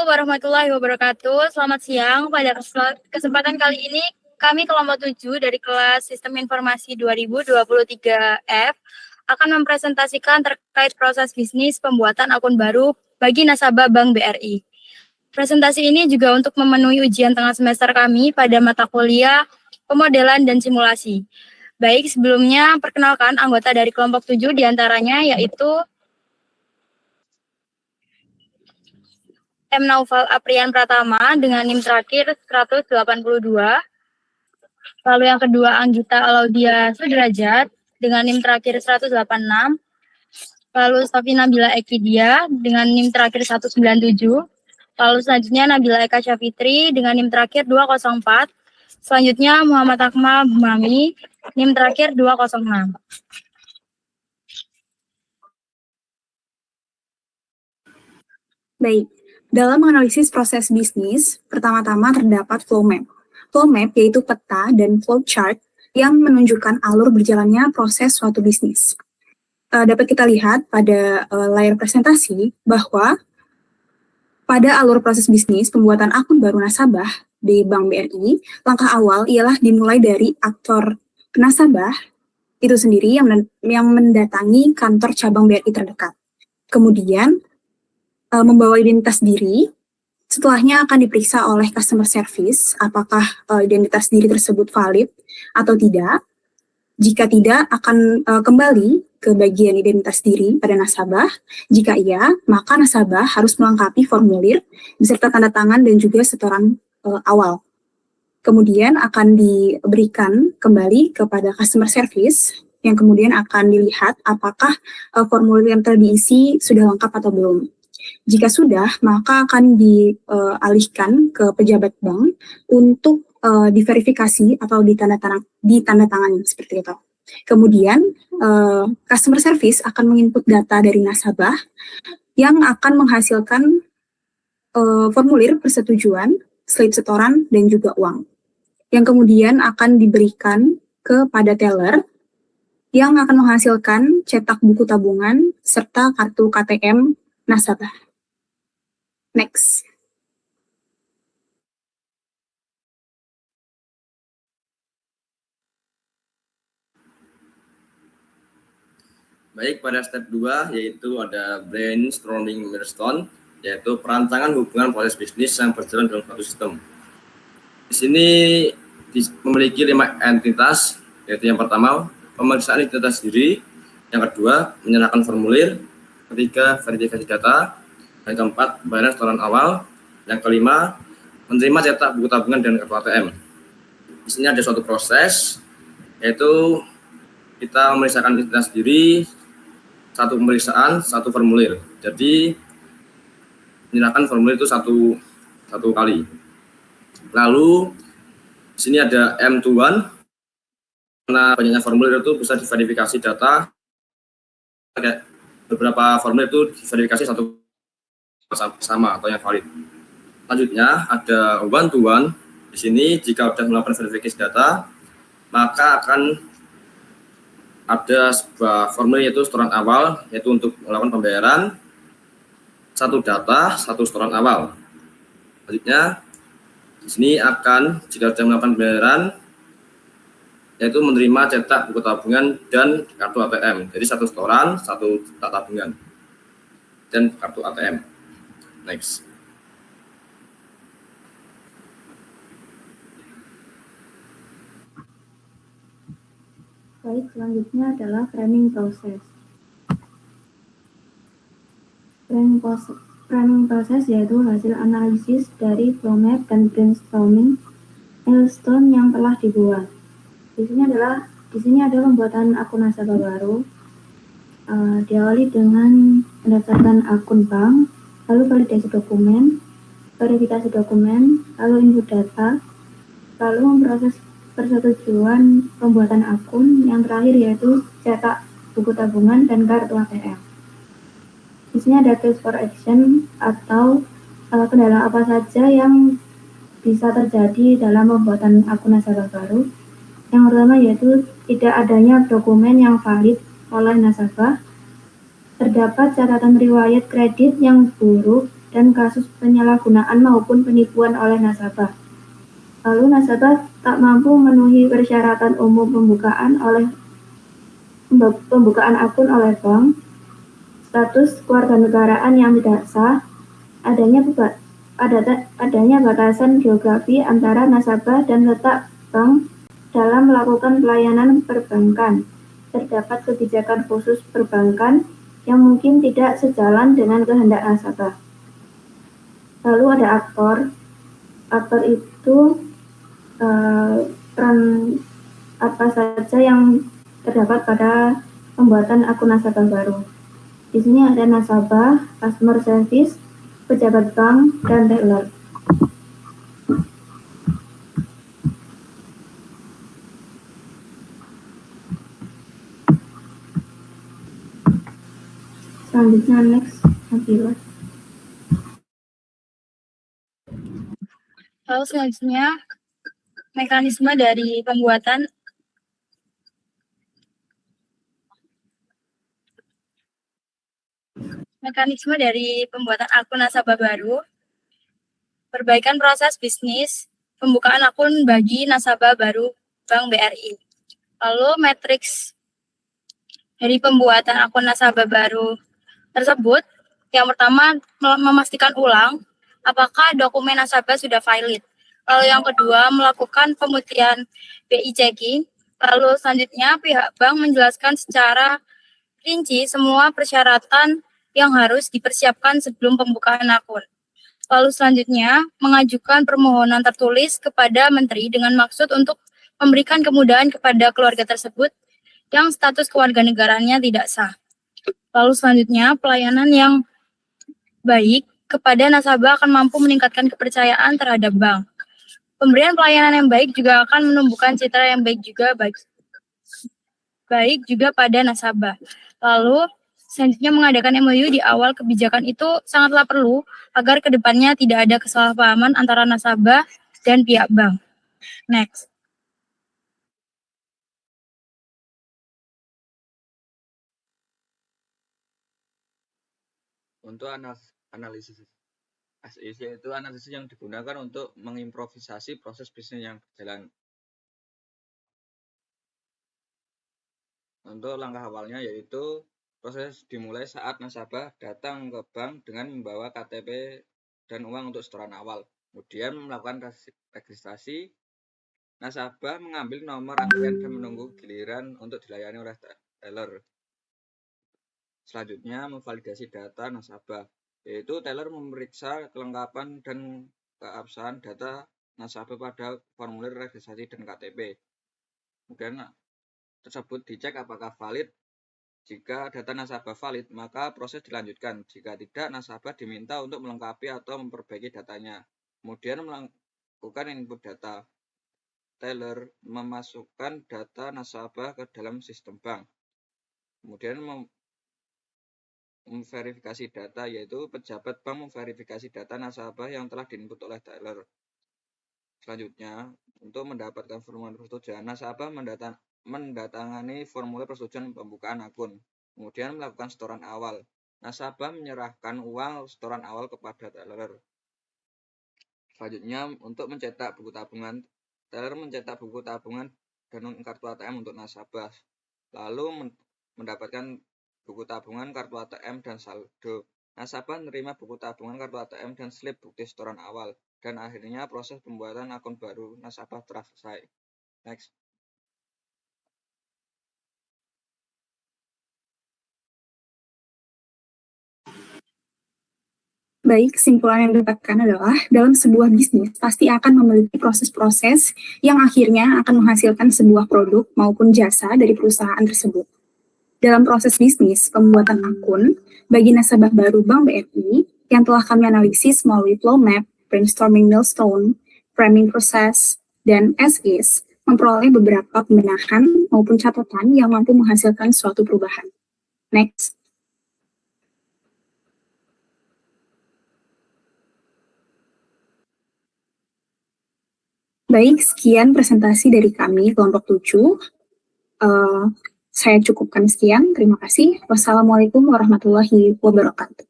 Warahmatullahi wabarakatuh. Selamat siang. Pada kesempatan kali ini, kami kelompok 7 dari kelas Sistem Informasi 2023F akan mempresentasikan terkait proses bisnis pembuatan akun baru bagi nasabah Bank BRI. Presentasi ini juga untuk memenuhi ujian tengah semester kami pada mata kuliah pemodelan dan simulasi. Baik, sebelumnya perkenalkan anggota dari kelompok 7 diantaranya yaitu M. Naufal Aprian Pratama dengan NIM terakhir 182. Lalu yang kedua Anggita Alaudia Sudrajat dengan NIM terakhir 186. Lalu Safina Nabila Ekidia dengan NIM terakhir 197. Lalu selanjutnya Nabila Eka Syafitri dengan NIM terakhir 204. Selanjutnya Muhammad Akmal Mami NIM terakhir 206. Baik, dalam menganalisis proses bisnis, pertama-tama terdapat flow map. Flow map yaitu peta dan flow chart yang menunjukkan alur berjalannya proses suatu bisnis. Dapat kita lihat pada layar presentasi bahwa pada alur proses bisnis pembuatan akun baru nasabah di Bank BRI, langkah awal ialah dimulai dari aktor nasabah itu sendiri yang mendatangi kantor cabang BRI terdekat. Kemudian membawa identitas diri, setelahnya akan diperiksa oleh customer service apakah identitas diri tersebut valid atau tidak. Jika tidak, akan kembali ke bagian identitas diri pada nasabah. Jika iya, maka nasabah harus melengkapi formulir beserta tanda tangan dan juga setoran awal. Kemudian akan diberikan kembali kepada customer service yang kemudian akan dilihat apakah formulir yang telah diisi sudah lengkap atau belum. Jika sudah, maka akan dialihkan ke pejabat bank untuk diverifikasi atau ditandatangani seperti itu. Kemudian, customer service akan menginput data dari nasabah yang akan menghasilkan formulir persetujuan, slip setoran, dan juga uang. Yang kemudian akan diberikan kepada teller yang akan menghasilkan cetak buku tabungan serta kartu KTM nasabah. Next. Baik, pada step 2 yaitu ada brainstorming milestone, yaitu perancangan hubungan proses bisnis yang berjalan dalam suatu sistem. Di sini memiliki 5 entitas, yaitu yang pertama pemeriksaan identitas diri, yang kedua menyerahkan formulir, ketiga verifikasi data, yang keempat bayaran setoran awal, yang kelima menerima cetak buku tabungan dan kartu ATM. Di sini ada suatu proses, yaitu kita memeriksakan identitas diri, satu pemeriksaan, satu formulir. Jadi menyerahkan formulir itu satu kali. Lalu di sini ada M21, karena banyaknya formulir itu bisa diverifikasi data. Beberapa formulir itu diverifikasi satu sama atau yang valid. Selanjutnya ada one-to-one. Di sini jika sudah melakukan verifikasi data, maka akan ada sebuah formulir yaitu setoran awal, yaitu untuk melakukan pembayaran, satu data, satu setoran awal. Selanjutnya di sini akan jika sudah melakukan pembayaran, yaitu menerima cetak buku tabungan dan kartu ATM. Jadi satu setoran, satu cetak tabungan dan kartu ATM. Next. Baik, selanjutnya adalah framing proses. Framing proses yaitu hasil analisis dari flow map dan brainstorming milestone yang telah dibuat. Di sini ada pembuatan akun nasabah baru. Diawali dengan mendaftarkan akun bank, lalu validasi dokumen, verifikasi dokumen, lalu input data, lalu memproses persetujuan pembuatan akun, yang terakhir yaitu cetak buku tabungan dan kartu ATM. Di sini ada case for action atau kendala apa saja yang bisa terjadi dalam pembuatan akun nasabah baru. Yang pertama yaitu tidak adanya dokumen yang valid oleh nasabah, terdapat catatan riwayat kredit yang buruk dan kasus penyalahgunaan maupun penipuan oleh nasabah. Lalu nasabah tak mampu memenuhi persyaratan umum pembukaan akun oleh bank, status kewarganegaraan yang tidak sah, adanya batasan geografi antara nasabah dan letak bank dalam melakukan pelayanan perbankan. Terdapat kebijakan khusus perbankan yang mungkin tidak sejalan dengan kehendak nasabah. Lalu ada aktor. Aktor itu peran apa saja yang terdapat pada pembuatan akun nasabah baru. Di sini ada nasabah, customer service, pejabat bank, dan teller. Selanjutnya next, Nabila. Lalu selanjutnya mekanisme dari pembuatan akun nasabah baru, perbaikan proses bisnis, pembukaan akun bagi nasabah baru Bank BRI. Lalu matriks dari pembuatan akun nasabah baru tersebut, yang pertama memastikan ulang apakah dokumen nasabah sudah valid. Lalu yang kedua melakukan pemutihan BI checking. Lalu selanjutnya pihak bank menjelaskan secara rinci semua persyaratan yang harus dipersiapkan sebelum pembukaan akun. Lalu selanjutnya mengajukan permohonan tertulis kepada menteri dengan maksud untuk memberikan kemudahan kepada keluarga tersebut yang status kewarganegaraannya tidak sah. Lalu selanjutnya, pelayanan yang baik kepada nasabah akan mampu meningkatkan kepercayaan terhadap bank. Pemberian pelayanan yang baik juga akan menumbuhkan citra yang baik juga pada nasabah. Lalu selanjutnya mengadakan MOU di awal kebijakan itu sangatlah perlu agar kedepannya tidak ada kesalahpahaman antara nasabah dan pihak bank. Next. Untuk analisis SIC itu analisis yang digunakan untuk mengimprovisasi proses bisnis yang berjalan. Untuk langkah awalnya yaitu proses dimulai saat nasabah datang ke bank dengan membawa KTP dan uang untuk setoran awal. Kemudian melakukan registrasi, nasabah mengambil nomor antrian dan menunggu giliran untuk dilayani oleh teller. Selanjutnya memvalidasi data nasabah, yaitu teller memeriksa kelengkapan dan keabsahan data nasabah pada formulir registrasi dan KTP. Kemudian tersebut dicek apakah valid. Jika data nasabah valid, maka proses dilanjutkan. Jika tidak, nasabah diminta untuk melengkapi atau memperbaiki datanya. Kemudian melakukan input data. Teller memasukkan data nasabah ke dalam sistem bank. Kemudian memverifikasi data, yaitu pejabat bank memverifikasi data nasabah yang telah diinput oleh teller. Selanjutnya, untuk mendapatkan formulir persetujuan, nasabah mendatangani formulir persetujuan pembukaan akun, kemudian melakukan setoran awal. Nasabah menyerahkan uang setoran awal kepada teller. Selanjutnya, untuk mencetak buku tabungan, teller mencetak buku tabungan dan kartu ATM untuk nasabah, lalu mendapatkan buku tabungan, kartu ATM, dan saldo. Nasabah menerima buku tabungan, kartu ATM, dan slip bukti setoran awal. Dan akhirnya proses pembuatan akun baru nasabah telah selesai. Next. Baik, kesimpulan yang didapatkan adalah dalam sebuah bisnis pasti akan memiliki proses-proses yang akhirnya akan menghasilkan sebuah produk maupun jasa dari perusahaan tersebut. Dalam proses bisnis pembuatan akun bagi nasabah baru Bank BRI yang telah kami analisis melalui flow map, brainstorming milestone, framing proses, dan as-is, memperoleh beberapa pembenahan maupun catatan yang mampu menghasilkan suatu perubahan. Next. Baik, sekian presentasi dari kami kelompok 7. Saya cukupkan sekian. Terima kasih. Wassalamualaikum warahmatullahi wabarakatuh.